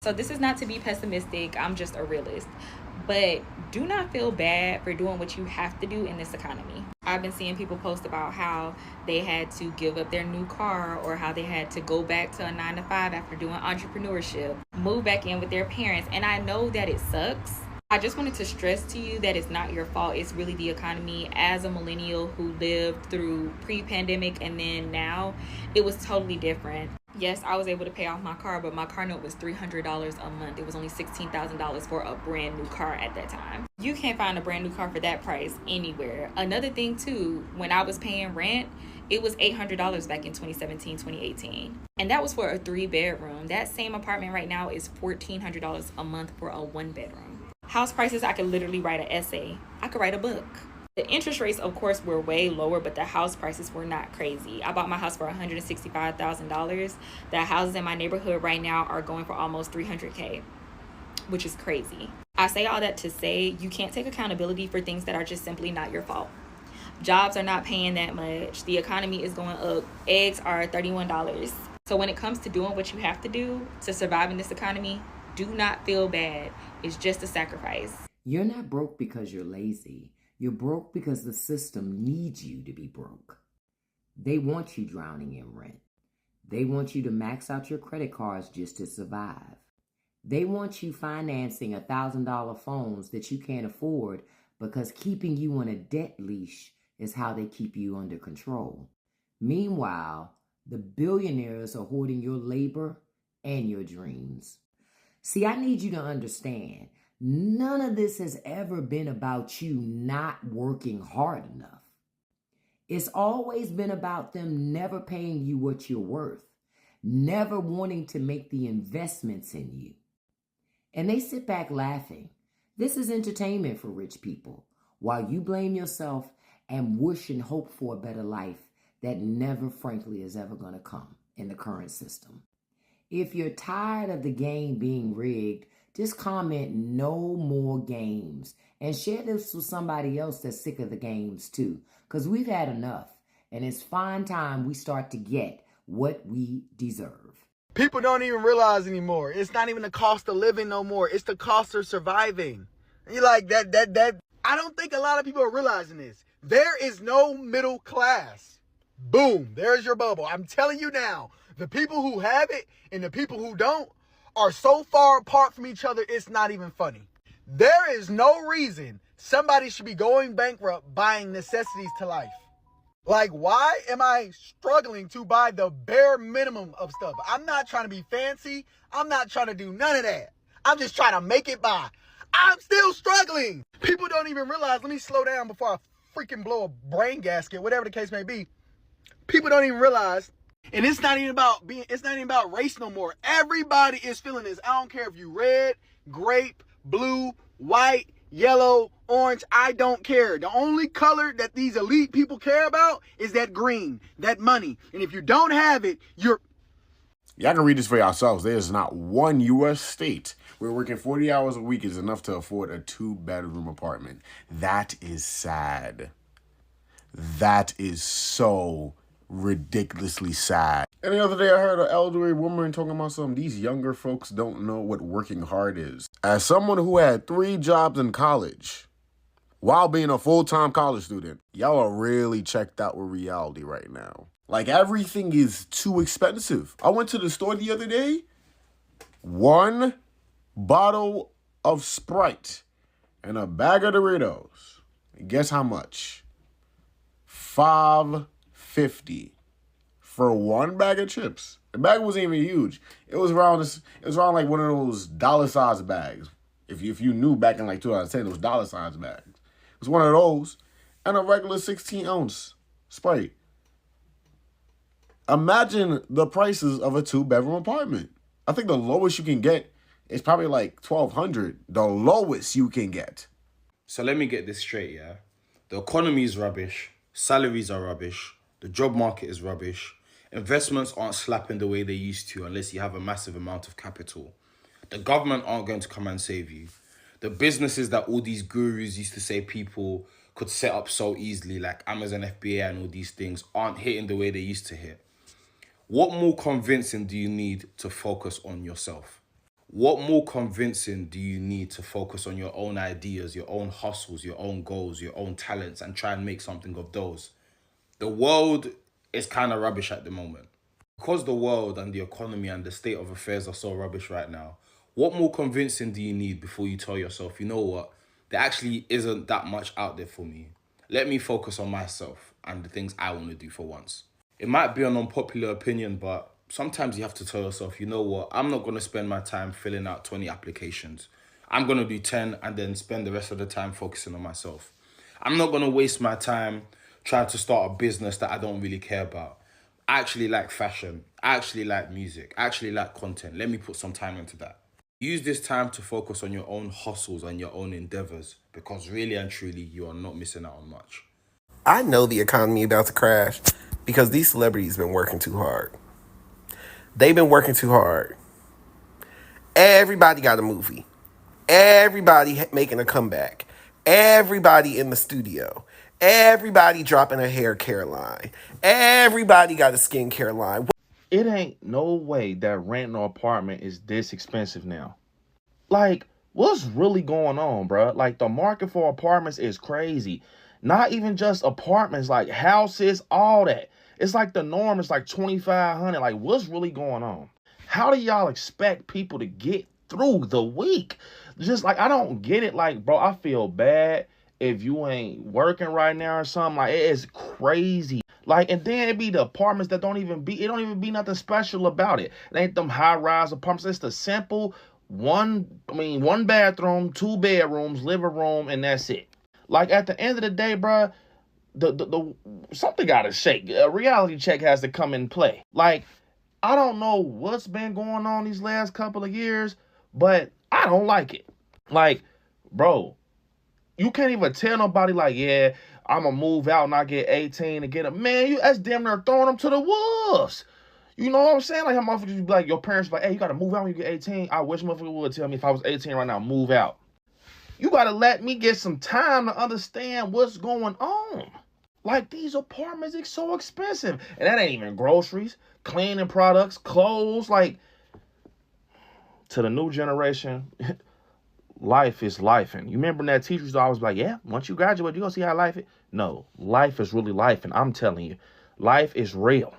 So this is not to be pessimistic. I'm just a realist. But do not feel bad for doing what you have to do in this economy. I've been seeing people post about how they had to give up their new car or how they had to go back to a 9 to 5 after doing entrepreneurship, move back in with their parents. And I know that it sucks. I just wanted to stress to you that it's not your fault. It's really the economy. As a millennial who lived through pre-pandemic and then now, it was totally different. Yes, I was able to pay off my car, but my car note was $300 a month. It was only $16,000 for a brand new car at that time. You can't find a brand new car for that price anywhere. Another thing too, when I was paying rent, it was $800 back in 2017, 2018. And that was for a 3 bedroom. That same apartment right now is $1,400 a month for a 1 bedroom. House prices, I could literally write an essay. I could write a book. The interest rates, of course, were way lower, but the house prices were not crazy. I bought my house for $165,000. The houses in my neighborhood right now are going for almost $300K, which is crazy. I say all that to say you can't take accountability for things that are just simply not your fault. Jobs are not paying that much. The economy is going up. Eggs are $31. So when it comes to doing what you have to do to survive in this economy, do not feel bad. It's just a sacrifice. You're not broke because you're lazy. You're broke because the system needs you to be broke. They want you drowning in rent. They want you to max out your credit cards just to survive. They want you financing $1,000 phones that you can't afford because keeping you on a debt leash is how they keep you under control. Meanwhile, the billionaires are hoarding your labor and your dreams. See, I need you to understand, none of this has ever been about you not working hard enough. It's always been about them never paying you what you're worth, never wanting to make the investments in you. And they sit back laughing. This is entertainment for rich people, while you blame yourself and wish and hope for a better life that never, frankly, is ever going to come in the current system. If you're tired of the game being rigged, just comment "no more games" and share this with somebody else that's sick of the games too, because we've had enough and it's fine time we start to get what we deserve. People don't even realize anymore. It's not even the cost of living no more. It's the cost of surviving. And you're like, that. I don't think a lot of people are realizing this. There is no middle class. Boom, there's your bubble. I'm telling you now, the people who have it and the people who don't are so far apart from each other, it's not even funny. There is no reason somebody should be going bankrupt buying necessities to life. Like, why am I struggling to buy the bare minimum of stuff? I'm not trying to be fancy. I'm not trying to do none of that. I'm just trying to make it by. I'm still struggling. People don't even realize, let me slow down before I freaking blow a brain gasket, whatever the case may be. People don't even realize, and it's not even about race no more. Everybody is feeling this. I don't care if you red, grape, blue, white, yellow, orange, I don't care. The only color that these elite people care about is that green, that money. And if you don't have it, you're... Y'all can read this for yourselves. There's not one U.S. state where working 40 hours a week is enough to afford a 2-bedroom apartment. That is sad. That is so ridiculously sad. And the other day I heard an elderly woman talking about these younger folks don't know what working hard is. As someone who had 3 jobs in college while being a full-time college student, y'all are really checked out with reality right now. Like, everything is too expensive. I went to the store the other day. 1 bottle of Sprite and a bag of Doritos. Guess how much? $5.50 for 1 bag of chips. The bag wasn't even huge. It was around like one of those dollar-sized bags. If you knew back in like 2010, those dollar-sized bags. It was one of those and a regular 16-ounce Sprite. Imagine the prices of a 2-bedroom apartment. I think the lowest you can get is probably like $1,200. The lowest you can get. So let me get this straight, yeah? The economy is rubbish. Salaries are rubbish. The job market is rubbish. Investments aren't slapping the way they used to unless you have a massive amount of capital. The government aren't going to come and save you. The businesses that all these gurus used to say people could set up so easily, like Amazon FBA and all these things, aren't hitting the way they used to hit. What more convincing do you need to focus on yourself? What more convincing do you need to focus on your own ideas, your own hustles, your own goals, your own talents, and try and make something of those? The world is kind of rubbish at the moment. Because the world and the economy and the state of affairs are so rubbish right now, what more convincing do you need before you tell yourself, you know what, there actually isn't that much out there for me. Let me focus on myself and the things I want to do for once. It might be an unpopular opinion, but sometimes you have to tell yourself, you know what, I'm not going to spend my time filling out 20 applications. I'm going to do 10 and then spend the rest of the time focusing on myself. I'm not going to waste my time trying to start a business that I don't really care about. I actually like fashion. I actually like music. I actually like content. Let me put some time into that. Use this time to focus on your own hustles and your own endeavors, because really and truly, you are not missing out on much. I know the economy about to crash because these celebrities been working too hard. They've been working too hard. Everybody got a movie. Everybody making a comeback. Everybody in the studio. Everybody dropping a hair care line. Everybody got a skincare line. It ain't no way that renting an apartment is this expensive now. Like, what's really going on, bro? Like, the market for apartments is crazy. Not even just apartments, like houses, all that. It's like the norm is like $2,500. Like, what's really going on? How do y'all expect people to get through the week? Just like, I don't get it. Like, bro, I feel bad if you ain't working right now or something. Like, it is crazy. Like, and then it be the apartments that it don't even be nothing special about it. It ain't them high-rise apartments. It's the simple one bathroom, 2 bedrooms, living room, and that's it. Like, at the end of the day, bro, the something gotta shake. A reality check has to come in play. Like, I don't know what's been going on these last couple of years, but I don't like it. Like, bro, you can't even tell nobody, like, yeah, I'm gonna move out and I get 18 to get a man. That's damn near throwing them to the wolves. You know what I'm saying? Like, how motherfuckers be like, your parents be like, hey, you gotta move out when you get 18. I wish motherfucker would tell me if I was 18 right now, move out. You gotta let me get some time to understand what's going on. Like, these apartments are so expensive. And that ain't even groceries, cleaning products, clothes. Like, to the new generation, life is life. And you remember that teachers always be like, yeah, once you graduate, you gonna see how life is. No, life is really life. And I'm telling you, life is real.